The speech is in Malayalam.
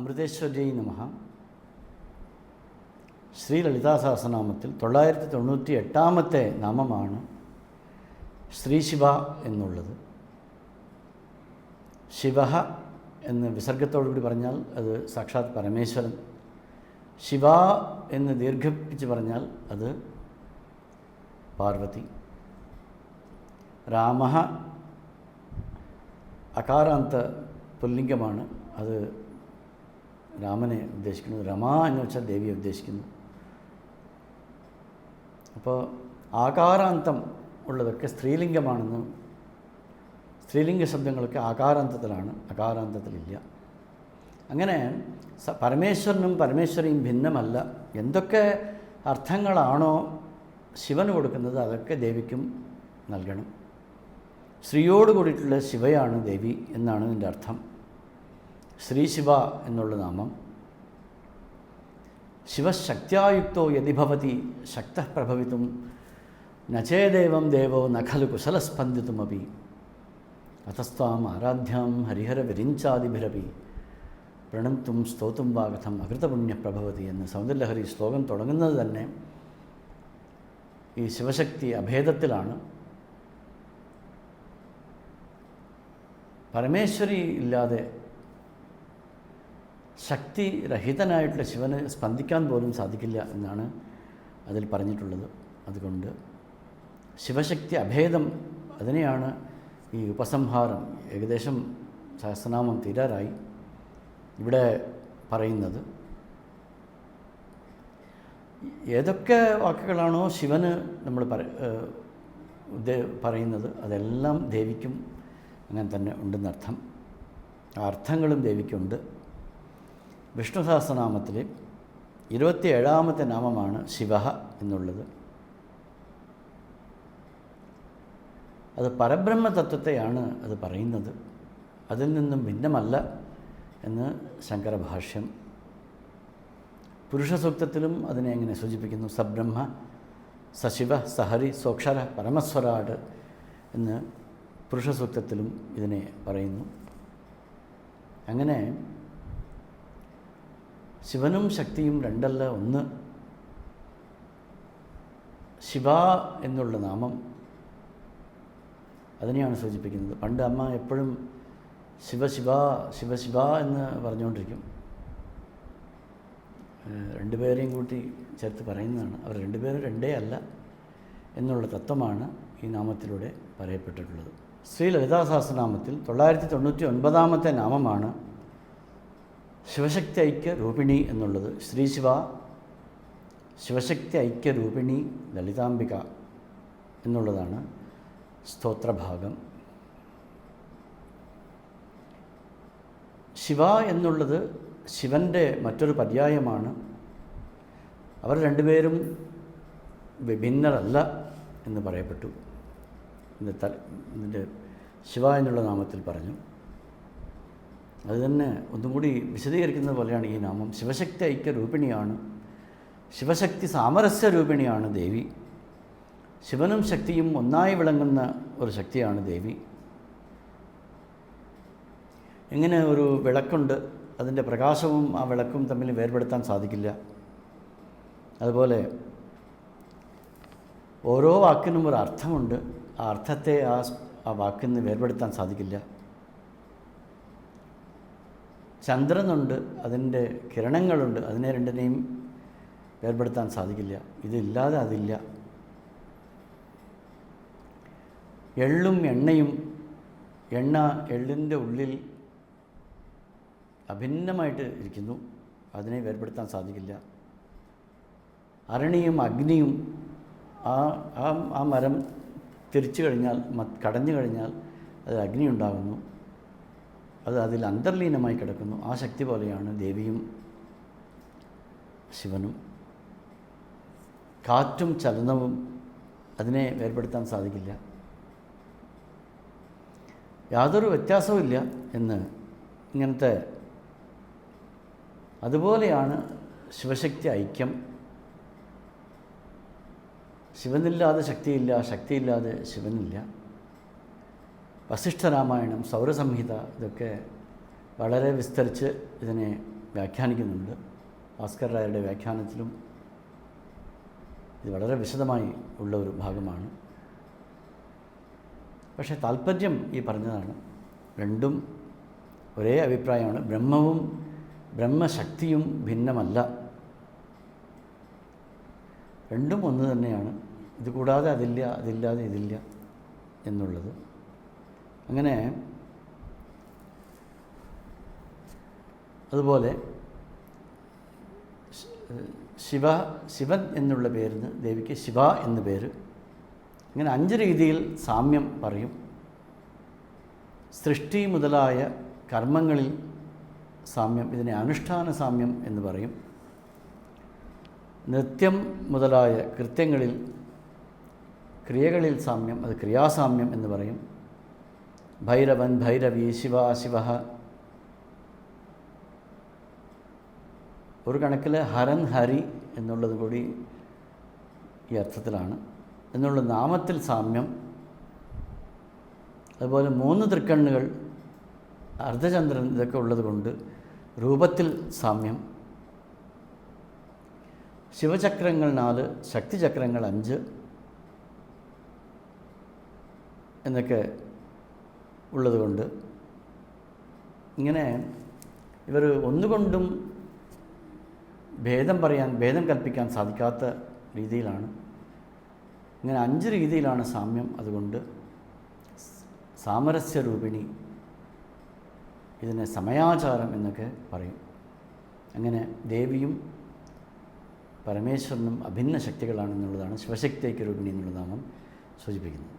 അമൃതേശ്വര്यै നമഃ. ശ്രീ ലളിതാ സഹസ്രനാമത്തിൽ 998 നാമമാണ് ശ്രീശിവ എന്നുള്ളത്. ശിവ എന്ന് വിസർഗത്തോടുകൂടി പറഞ്ഞാൽ അത് സാക്ഷാത് പരമേശ്വരൻ. ശിവ എന്ന് ദീർഘിപ്പിച്ച് പറഞ്ഞാൽ അത് പാർവതി. രാമ അകാരാന്ത പുല്ലിംഗമാണ്. അത് രാമനെ ഉദ്ദേശിക്കുന്നത്. രമ എന്ന് വെച്ചാൽ ദേവിയെ ഉദ്ദേശിക്കുന്നു. അപ്പോൾ ആകാരാന്തം ഉള്ളതൊക്കെ സ്ത്രീലിംഗമാണെന്ന്. സ്ത്രീലിംഗ ശബ്ദങ്ങളൊക്കെ ആകാരാന്തത്തിലാണ്, അകാരാന്തത്തിലില്ല. അങ്ങനെ പരമേശ്വരനും പരമേശ്വരിയും ഭിന്നമല്ല. എന്തൊക്കെ അർത്ഥങ്ങളാണോ ശിവന് കൊടുക്കുന്നത് അതൊക്കെ ദേവിക്കും നൽകണം. ശ്രീയോട് കൂടിയിട്ടുള്ള ശിവയാണ് ദേവി എന്നാണ് ഇതിൻ്റെ അർത്ഥം. ശ്രീശിവ എന്നുള്ള നാമം. ശിവശക്തിയായുക്തോ യദി ഭവതി ശക്തഃ പ്രഭവിതും നചേദേവം ദേവോ നഖലു കുശലസ്പന്ദിതുമപി അതസ്ത്വാം ആരാധ്യാം ഹരിഹര വിരിഞ്ചാദിഭിരപി പ്രണന്തും സ്തോത്തും വാ കഥം അകൃതപുണ്യപ്രഭവതി എന്ന് സൗന്ദര്യലഹരി ശ്ലോകം തുടങ്ങുന്നത് തന്നെ ഈ ശിവശക്തി അഭേദത്തിലാണ്. പരമേശ്വരി ഇല്ലാതെ ശക്തിരഹിതനായിട്ടുള്ള ശിവന് സ്പന്ദിക്കാൻ പോലും സാധിക്കില്ല എന്നാണ് അതിൽ പറഞ്ഞിട്ടുള്ളത്. അതുകൊണ്ട് ശിവശക്തി അഭേദം, അതിനെയാണ് ഈ ഉപസംഹാരം, ഏകദേശം സഹസ്രനാമം തീരാറായി, ഇവിടെ പറയുന്നത്. ഏതൊക്കെ വാക്കുകളാണോ ശിവന് നമ്മൾ പറയുന്നത് അതെല്ലാം ദേവിക്കും അങ്ങനെ തന്നെ ഉണ്ടെന്നർത്ഥം. ആ അർത്ഥങ്ങളും ദേവിക്കുണ്ട്. വിഷ്ണു സഹസ്രനാമത്തിൽ 27ാമത്തെ നാമമാണ് ശിവ എന്നുള്ളത്. അത് പരബ്രഹ്മ തത്വത്തെയാണ് അത് പറയുന്നത്. അതിൽ നിന്നും ഭിന്നമല്ല എന്ന് ശങ്കരഭാഷ്യം. പുരുഷസൂക്തത്തിലും അതിനെ എങ്ങനെ സൂചിപ്പിക്കുന്നു? സബ്രഹ്മ സശിവ സഹരി സോക്ഷര പരമസ്വരാട് എന്ന് പുരുഷസൂക്തത്തിലും ഇതിനെ പറയുന്നു. അങ്ങനെ ശിവനും ശക്തിയും രണ്ടല്ല, ഒന്ന്. ശിവ എന്നുള്ള നാമം അതിനെയാണ് സൂചിപ്പിക്കുന്നത്. പണ്ട് അമ്മ എപ്പോഴും ശിവശിവ ശിവശിവ എന്ന് പറഞ്ഞുകൊണ്ടിരിക്കും. രണ്ടുപേരെയും കൂട്ടി ചേർത്ത് പറയുന്നതാണ്. അവർ രണ്ടുപേരും രണ്ടേ അല്ല എന്നുള്ള തത്വമാണ് ഈ നാമത്തിലൂടെ പറയപ്പെട്ടിട്ടുള്ളത്. ശ്രീ ലളിതാ സഹസ്രനാമത്തിൽ 999ാമത്തെ നാമമാണ് ശിവശക്തി ഐക്യരൂപിണി എന്നുള്ളത്. ശ്രീശിവ ശിവശക്തി ഐക്യരൂപിണി ലളിതാംബിക എന്നുള്ളതാണ് സ്തോത്രഭാഗം. ശിവ എന്നുള്ളത് ശിവൻ്റെ മറ്റൊരു പര്യായമാണ്. അവർ രണ്ടുപേരും വിഭിന്നരല്ല എന്ന് പറയപ്പെട്ടു. ഇതിൻ്റെ ശിവ എന്നുള്ള നാമത്തിൽ പറഞ്ഞു. അത് തന്നെ ഒന്നും കൂടി വിശദീകരിക്കുന്നത് പോലെയാണ് ഈ നാമം. ശിവശക്തി ഐക്യരൂപിണിയാണ്, ശിവശക്തി സാമരസ്യ രൂപിണിയാണ് ദേവി. ശിവനും ശക്തിയും ഒന്നായി വിളങ്ങുന്ന ഒരു ശക്തിയാണ് ദേവി. ഇങ്ങനെ ഒരു വിളക്കുണ്ട്, അതിൻ്റെ പ്രകാശവും ആ വിളക്കും തമ്മിൽ വേർപെടുത്താൻ സാധിക്കില്ല. അതുപോലെ ഓരോ വാക്കിനും ഒരു അർത്ഥമുണ്ട്. ആ അർത്ഥത്തെ ആ വാക്കിൽ നിന്ന് വേർപെടുത്താൻ സാധിക്കില്ല. ചന്ദ്രനുണ്ട്, അതിൻ്റെ കിരണങ്ങളുണ്ട്, അതിനെ രണ്ടിനെയും വേർപെടുത്താൻ സാധിക്കില്ല. ഇതില്ലാതെ അതില്ല. എള്ളും എണ്ണയും, എണ്ണ എള്ളിൻ്റെ ഉള്ളിൽ അഭിന്നമായിട്ട് ഇരിക്കുന്നു, അതിനെ വേർപെടുത്താൻ സാധിക്കില്ല. അരണിയും അഗ്നിയും, ആ മരം തിരിച്ചു കഴിഞ്ഞാൽ, കടഞ്ഞു കഴിഞ്ഞാൽ അത് അഗ്നി ഉണ്ടാകുന്നു, അത് അതിൽ അന്തർലീനമായി കിടക്കുന്നു. ആ ശക്തി പോലെയാണ് ദേവിയും ശിവനും. കാറ്റും ചലനവും, അതിനെ വേർപെടുത്താൻ സാധിക്കില്ല. യാതൊരു വ്യത്യാസവുമില്ല എന്ന് ഇങ്ങനത്തെ. അതുപോലെയാണ് ശിവശക്തി ഐക്യം. ശിവനില്ലാതെ ശക്തിയില്ല, ശക്തിയില്ലാതെ ശിവനില്ല. വസിഷ്ഠരാമായണം, സൗരസംഹിത, ഇതൊക്കെ വളരെ വിസ്തരിച്ച് ഇതിനെ വ്യാഖ്യാനിക്കുന്നുണ്ട്. ഭാസ്കർ രായരുടെ വ്യാഖ്യാനത്തിലും ഇത് വളരെ വിശദമായി ഉള്ള ഒരു ഭാഗമാണ്. പക്ഷേ താല്പര്യം ഈ പറഞ്ഞതാണ്. രണ്ടും ഒരേ അഭിപ്രായമാണ്. ബ്രഹ്മവും ബ്രഹ്മശക്തിയും ഭിന്നമല്ല, രണ്ടും ഒന്ന് തന്നെയാണ്. ഇത് കൂടാതെ അതില്ല, അതില്ലാതെ ഇതില്ല എന്നുള്ളത്. അങ്ങനെ അതുപോലെ ശിവൻ എന്നുള്ള പേരിന് ദേവിക്ക് ശിവ എന്ന പേര്. ഇങ്ങനെ 5 രീതിയിൽ സാമ്യം പറയും. സൃഷ്ടി മുതലായ കർമ്മങ്ങളിൽ സാമ്യം, ഇതിനെ അനുഷ്ഠാന സാമ്യം എന്ന് പറയും. നൃത്യം മുതലായ ക്രിയകളിൽ സാമ്യം, അത് ക്രിയാസാമ്യം എന്ന് പറയും. ഭൈരവൻ, ഭൈരവി, ശിവ, ശിവ. ഒരു കണക്കിൽ ഹരൻ, ഹരി എന്നുള്ളത് കൂടി ഈ അർത്ഥത്തിലാണ്. എന്നുള്ള നാമത്തിൽ സാമ്യം. അതുപോലെ 3 തൃക്കണ്ണുകൾ, അർദ്ധചന്ദ്രൻ, ഇതൊക്കെ ഉള്ളത് കൊണ്ട് രൂപത്തിൽ സാമ്യം. ശിവചക്രങ്ങൾ 4, ശക്തിചക്രങ്ങൾ 5 എന്നൊക്കെ ഉള്ളതുകൊണ്ട് ഇങ്ങനെ ഇവർ ഒന്നുകൊണ്ടും ഭേദം കൽപ്പിക്കാൻ സാധിക്കാത്ത രീതിയിലാണ്. ഇങ്ങനെ 5 രീതിയിലാണ് സാമ്യം. അതുകൊണ്ട് സാമരസ്യരൂപിണി, ഇതിനെ സമയാചാരം എന്നൊക്കെ പറയും. അങ്ങനെ ദേവിയും പരമേശ്വരനും അഭിന്ന ശക്തികളാണെന്നുള്ളതാണ് ശിവശക്തി ഐക്യരൂപിണി എന്നുള്ള നാമം സൂചിപ്പിക്കുന്നത്.